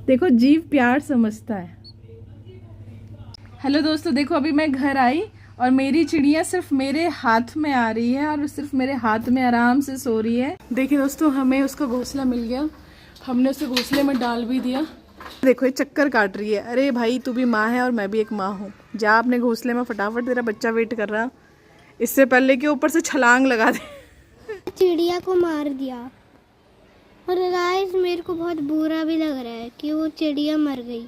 देखो जीव प्यार समझता है। हेलो दोस्तों, देखो अभी मैं घर आई और मेरी चिड़िया सिर्फ मेरे हाथ में आ रही है और सिर्फ मेरे हाथ में आराम से सो रही है। देखिए दोस्तों, हमें उसका घोंसला मिल गया, हमने उसे घोंसले में डाल भी दिया। देखो ये चक्कर काट रही है। अरे भाई, तू भी माँ है और मैं भी एक माँ हूँ। जा अपने घोंसले में फटाफट, तेरा बच्चा वेट कर रहा, इससे पहले कि ऊपर से छलांग लगा दे। चिड़िया को मार दिया और गाइस मेरे को बहुत बुरा भी लग रहा है कि वो चिड़िया मर गई।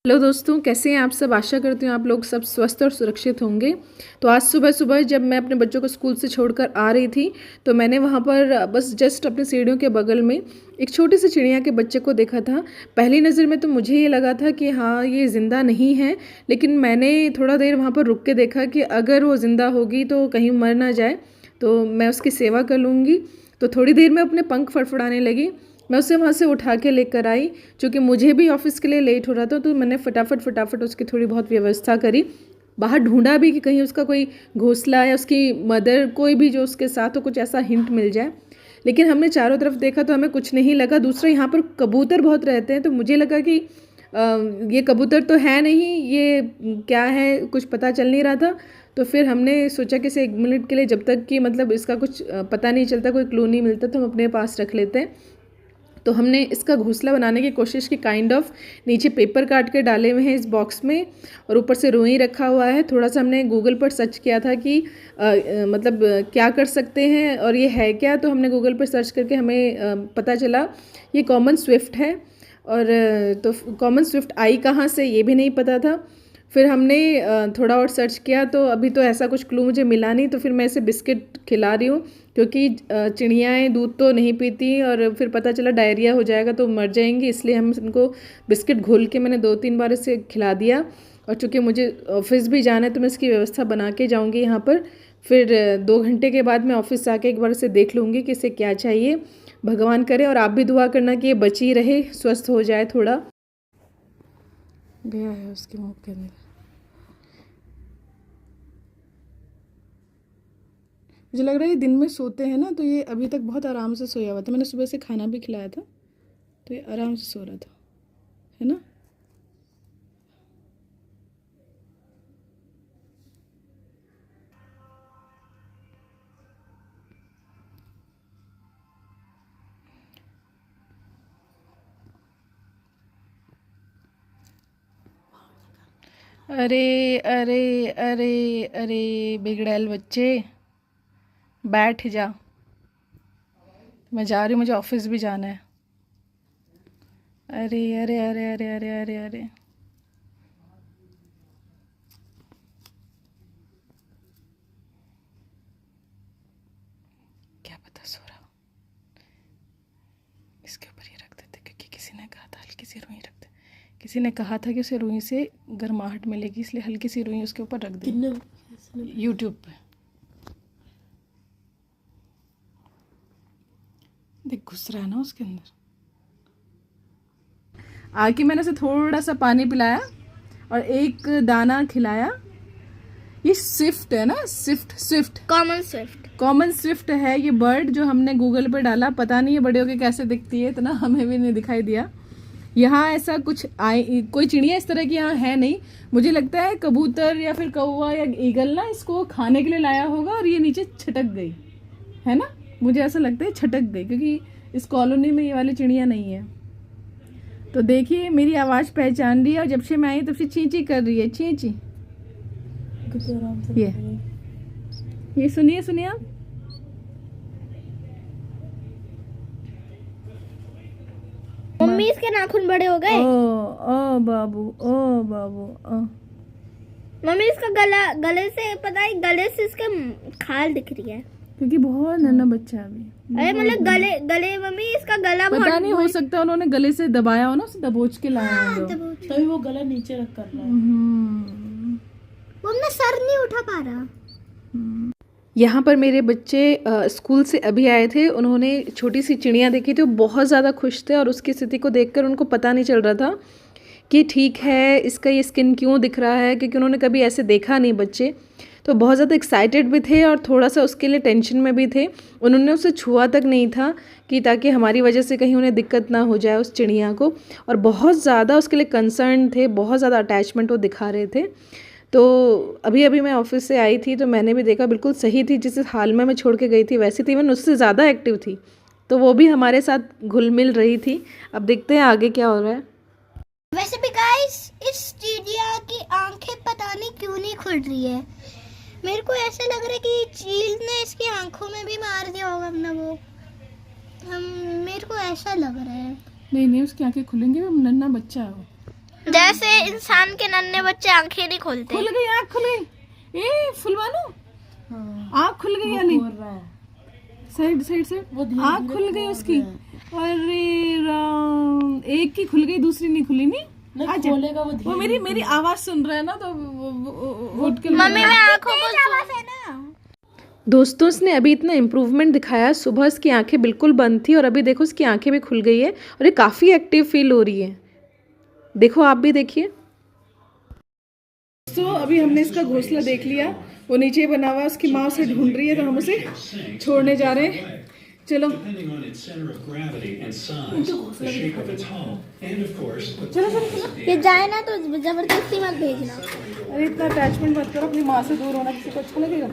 हेलो दोस्तों, कैसे हैं आप सब। आशा करती हूँ आप लोग सब स्वस्थ और सुरक्षित होंगे। तो आज सुबह सुबह जब मैं अपने बच्चों को स्कूल से छोड़कर आ रही थी तो मैंने वहाँ पर बस जस्ट अपने सीढ़ियों के बगल में एक छोटी सी चिड़िया के बच्चे को देखा था। पहली नज़र में तो मुझे ये लगा था कि हाँ ये ज़िंदा नहीं है, लेकिन मैंने थोड़ा देर वहाँ पर रुक के देखा कि अगर वो ज़िंदा होगी तो कहीं मर ना जाए, तो मैं उसकी सेवा कर लूँगी। तो थोड़ी देर में अपने पंख फड़फड़ाने लगी। मैं उसे वहाँ से उठा के लेकर आई, क्योंकि मुझे भी ऑफिस के लिए लेट हो रहा था। तो मैंने फटाफट उसकी थोड़ी बहुत व्यवस्था करी, बाहर ढूंढा भी कि कहीं उसका कोई घोंसला या उसकी मदर कोई भी जो उसके साथ हो कुछ ऐसा हिंट मिल जाए। लेकिन हमने चारों तरफ देखा तो हमें कुछ नहीं लगा। दूसरा, यहाँ पर कबूतर बहुत रहते हैं, तो मुझे लगा कि ये कबूतर तो है नहीं, ये क्या है कुछ पता चल नहीं रहा था। तो फिर हमने सोचा कि इसे 1 मिनट के लिए, जब तक कि मतलब इसका कुछ पता नहीं चलता, कोई क्लू नहीं मिलता, तो हम अपने पास रख लेते हैं। तो हमने इसका घोंसला बनाने की कोशिश की, काइंड ऑफ नीचे पेपर काट के डाले हुए हैं इस बॉक्स में और ऊपर से रुई रखा हुआ है। थोड़ा सा हमने गूगल पर सर्च किया था कि मतलब क्या कर सकते हैं और ये है क्या। तो हमने गूगल पर सर्च करके हमें पता चला ये कॉमन स्विफ्ट है। और तो कॉमन स्विफ्ट आई कहाँ से ये भी नहीं पता था। फिर हमने थोड़ा और सर्च किया तो अभी तो ऐसा कुछ क्लू मुझे मिला नहीं। तो फिर मैं इसे बिस्किट खिला रही हूँ, क्योंकि चिड़ियाएँ दूध तो नहीं पीती और फिर पता चला डायरिया हो जाएगा तो मर जाएंगी, इसलिए हम इनको बिस्किट घोल के मैंने 2-3 बार इसे खिला दिया। और चूँकि मुझे ऑफिस भी जाना है तो मैं इसकी व्यवस्था बना के जाऊँगी यहाँ पर। फिर 2 घंटे के बाद मैं ऑफिस आके एक बार इसे देख लूँगी कि इसे क्या चाहिए। भगवान करे और आप भी दुआ करना कि ये बची रहे, स्वस्थ हो जाए। थोड़ा गया है उसके मुँह के अंदर। मुझे लग रहा है ये दिन में सोते हैं ना, तो ये अभी तक बहुत आराम से सोया हुआ था। मैंने सुबह से खाना भी खिलाया था तो ये आराम से सो रहा था, है ना। अरे अरे अरे अरे बिगड़ैल बच्चे, बैठ जा, मैं जा रही हूँ, मुझे ऑफिस भी जाना है। अरे अरे अरे अरे अरे अरे अरे क्या पता सो रहा। इसके ऊपर ये रख देते, क्योंकि किसी ने कहा था हल्की सी रुई रख दे। किसी ने कहा था कि उसे रुई से गर्माहट मिलेगी, इसलिए हल्की सी रुई उसके ऊपर रख दे। यूट्यूब पे देख, घुस रहा है ना उसके अंदर। आके मैंने उसे थोड़ा सा पानी पिलाया और एक दाना खिलाया। ये स्विफ्ट है ना, स्विफ्ट कॉमन स्विफ्ट है ये बर्ड, जो हमने गूगल पे डाला। पता नहीं है बड़े होके कैसे दिखती है, इतना हमें भी नहीं दिखाई दिया। यहाँ ऐसा कुछ कोई चिड़िया इस तरह की यहाँ है नहीं। मुझे लगता है कबूतर या फिर कौवा या ईगल ना इसको खाने के लिए लाया होगा और ये नीचे छटक गई है ना। मुझे ऐसा लगता है छटक गई, क्योंकि इस कॉलोनी में ये वाली चिड़िया नहीं है। तो देखिए मेरी आवाज़ पहचान रही है और जब से मैं आई तब से चींची कर रही है, चींची। ये सुनिए आप। मम्मी इसके नाखून बड़े हो गए। ओ बाबू, ओ बाबू, ओ। मम्मी इसका गले से पता है, गले से इसके खाल दिख रही है, क्योंकि बहुत नन्हा बच्चा अभी। अरे मतलब गले मम्मी इसका गला पता नहीं, हो सकता उन्होंने गले से दबाया हो ना, उसे दबोच के लाया हो, तभी वो गला नीचे रख कर रहा है। वो अपना सर नहीं उठा पा रहा। यहाँ पर मेरे बच्चे स्कूल से अभी आए थे। उन्होंने छोटी सी चिड़िया देखी थी, वो बहुत ज़्यादा खुश थे और उसकी स्थिति को देखकर उनको पता नहीं चल रहा था कि ठीक है इसका ये स्किन क्यों दिख रहा है, क्योंकि उन्होंने कभी ऐसे देखा नहीं बच्चे। तो बहुत ज़्यादा एक्साइटेड भी थे और थोड़ा सा उसके लिए टेंशन में भी थे। उन्होंने उसे छुआ तक नहीं था कि ताकि हमारी वजह से कहीं उन्हें दिक्कत ना हो जाए उस चिड़िया को, और बहुत ज़्यादा उसके लिए कंसर्न थे, बहुत ज़्यादा अटैचमेंट वो दिखा रहे थे। तो अभी अभी मैं ऑफिस से आई थी तो मैंने भी देखा, बिल्कुल सही थी, जिस हाल में मैं छोड़ के गई थी वैसी थी, इवन उससे ज़्यादा एक्टिव थी। तो वो भी हमारे साथ घुल मिल रही थी। अब देखते हैं आगे क्या हो रहा है। वैसे भी गाइस, इस चिड़िया की आंखें पता नहीं क्यों नहीं खुल रही है। मेरे को ऐसा लग रहा है कि चील ने इसकी आंखों में भी मार दिया होगा अपना वो। मेरे को ऐसा लग रहा है। नहीं उसकी आंखें खुलेंगी, वो नन्हा बच्चा है वो। जैसे इंसान के नन्हे बच्चे आंखें नहीं खोलते। खुल गई, आँख खुल गई। ए फुलवानो, आँख खुल गई यानी साइड से आँख खुल गई उसकी। अरे राम, एक की खुल गई, दूसरी नहीं खुली। नहीं खोलेगा वो मेरी आवाज सुन रहा है ना, तो वो उठ के मम्मी मैं आंखों को दोस्तों उसने अभी इतना इम्प्रूवमेंट दिखाया। सुबह उसकी आंखें बिल्कुल बंद थी और अभी देखो उसकी आंखें भी खुल गई है और ये काफ़ी एक्टिव फील हो रही है। देखो आप भी देखिए। तो अभी हमने इसका घोंसला देख लिया, वो नीचे बना हुआ है, उसकी माँ उसे ढूंढ रही है, तो हम उसे छोड़ने जा रहे हैं। चलो ये जाए ना तो जबरदस्ती मत भेजना। अरे इतना अटैचमेंट मत करो, अपनी माँ से दूर होना किसी को अच्छा लगेगा।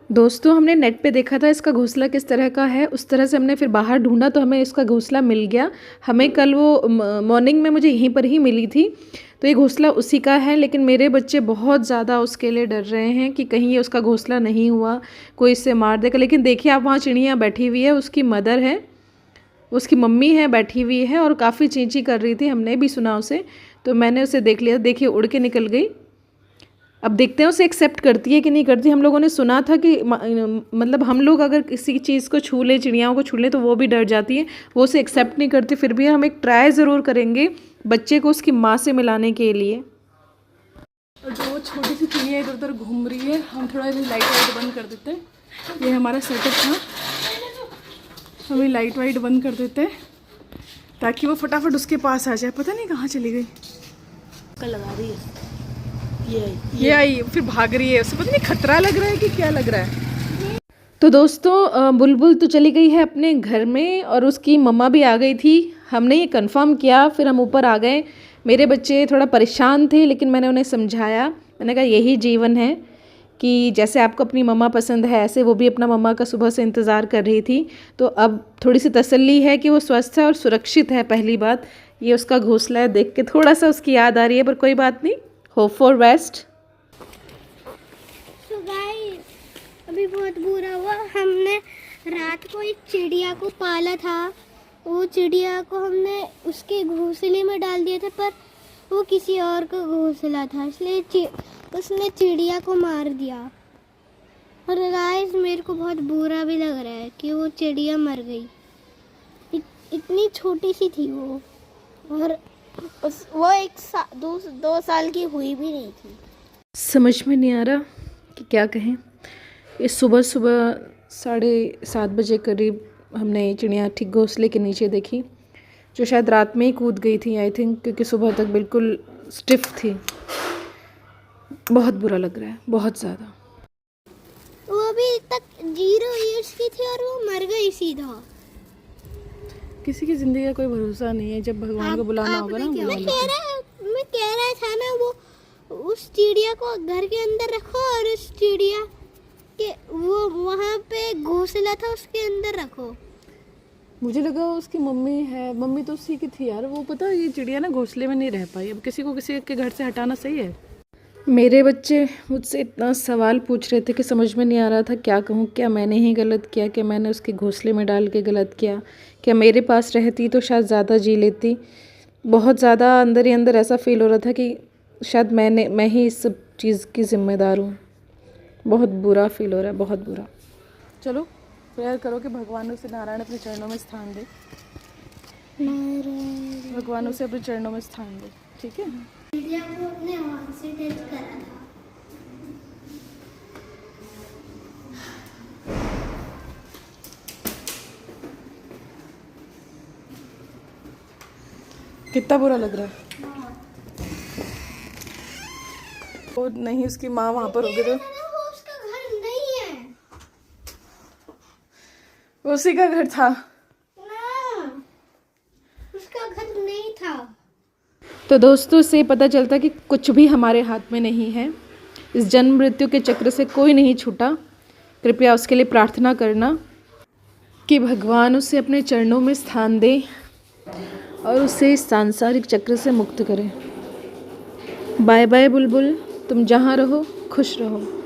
दोस्तों हमने नेट पे देखा था इसका घोंसला किस तरह का है, उस तरह से हमने फिर बाहर ढूंढा तो हमें इसका घोंसला मिल गया। हमें कल वो मॉर्निंग में मुझे यहीं पर ही मिली थी, तो ये घोंसला उसी का है। लेकिन मेरे बच्चे बहुत ज़्यादा उसके लिए डर रहे हैं कि कहीं ये उसका घोंसला नहीं हुआ, कोई इससे मार देगा। लेकिन देखिए आप, वहाँ चिड़िया बैठी हुई है, उसकी मदर है, उसकी मम्मी है, बैठी हुई है और काफ़ी चींची कर रही थी। हमने भी सुना उसे, तो मैंने उसे देख लिया। देखिए उड़ के निकल गई। अब देखते हैं उसे एक्सेप्ट करती है कि नहीं करती। हम लोगों ने सुना था कि मतलब हम लोग अगर किसी चीज़ को छू लें, चिड़ियाओं को छू लें, तो वो भी डर जाती है, वो उसे एक्सेप्ट नहीं करती। फिर भी हम एक ट्राई ज़रूर करेंगे बच्चे को उसकी माँ से मिलाने के लिए। और जो छोटी सी चिड़िया इधर उधर घूम रही है, हम थोड़ा लाइट वाइट बंद कर देते हैं। ये हमारा सेटअप था, हमें लाइट वाइट बंद कर देते हैं ताकि वो फटाफट उसके पास आ जाए। पता नहीं कहाँ चली गई, लगा रही है ये आई फिर भाग रही है। उसे पता नहीं खतरा लग रहा है कि क्या लग रहा है। तो दोस्तों बुलबुल तो चली गई है अपने घर में और उसकी मम्मा भी आ गई थी। हमने ये कंफर्म किया, फिर हम ऊपर आ गए। मेरे बच्चे थोड़ा परेशान थे, लेकिन मैंने उन्हें समझाया। मैंने कहा यही जीवन है कि जैसे आपको अपनी मम्मा पसंद है, ऐसे वो भी अपना मम्मा का सुबह से इंतज़ार कर रही थी। तो अब थोड़ी सी तसल्ली है कि वो स्वस्थ है और सुरक्षित है। पहली बात ये उसका घोंसला है, देख के थोड़ा सा उसकी याद आ रही है, पर कोई बात नहीं, होप फॉर बेस्ट। तो गाइस, अभी बहुत बुरा हुआ। हमने रात को एक चिड़िया को पाला था, वो चिड़िया को हमने उसके घोंसले में डाल दिया था, पर वो किसी और का घोंसला था, इसलिए उसने चिड़िया को मार दिया। और गाइस मेरे को बहुत बुरा भी लग रहा है कि वो चिड़िया मर गई। इतनी छोटी सी थी वो, और वो दो साल की हुई भी नहीं थी। समझ में नहीं आ रहा कि क्या कहें। इस सुबह 7:30 बजे करीब हमने चिड़िया ठीक घोंसले के नीचे देखी, जो शायद रात में ही कूद गई थी आई थिंक, क्योंकि सुबह तक बिल्कुल स्टिफ थी। बहुत बुरा लग रहा है, बहुत ज़्यादा। वो अभी तक 0 ईयर्स की थी और वो मर गई सीधा। किसी की जिंदगी का कोई भरोसा नहीं है, जब भगवान को बुलाना होगा ना। मैं कह रहा था ना, वो उस चिड़िया को घर के अंदर रखो और उस चिड़िया के वो वहाँ पे घोंसला था उसके अंदर रखो। मुझे लगा उसकी मम्मी है, मम्मी तो उसी की थी यार। वो पता ये चिड़िया ना घोंसले में नहीं रह पाई। अब किसी को किसी के घर से हटाना सही है? मेरे बच्चे मुझसे इतना सवाल पूछ रहे थे कि समझ में नहीं आ रहा था क्या कहूँ। क्या मैंने ही गलत किया? क्या मैंने उसके घोंसले में डाल के गलत किया? क्या मेरे पास रहती तो शायद ज़्यादा जी लेती? बहुत ज़्यादा अंदर ही अंदर ऐसा फील हो रहा था कि शायद मैं ही इस सब चीज़ की ज़िम्मेदार हूँ। बहुत बुरा फील हो रहा है, बहुत बुरा। चलो प्रेयर करो कि भगवान उसे नारायण अपने चरणों में स्थान दे। भगवान उसे अपने चरणों में स्थान दे, ठीक है? चिड़िया को अपने हाथ से टच करा था। कितना बुरा लग रहा है। वो नहीं, उसकी माँ वहाँ पर होगी तो वो उसका घर नहीं है उसी का घर था। ना, उसका घर नहीं था। तो दोस्तों से पता चलता कि कुछ भी हमारे हाथ में नहीं है। इस जन्म मृत्यु के चक्र से कोई नहीं छूटा। कृपया उसके लिए प्रार्थना करना कि भगवान उसे अपने चरणों में स्थान दे और उसे इस सांसारिक चक्र से मुक्त करे। बाय बाय बुलबुल, तुम जहाँ रहो खुश रहो।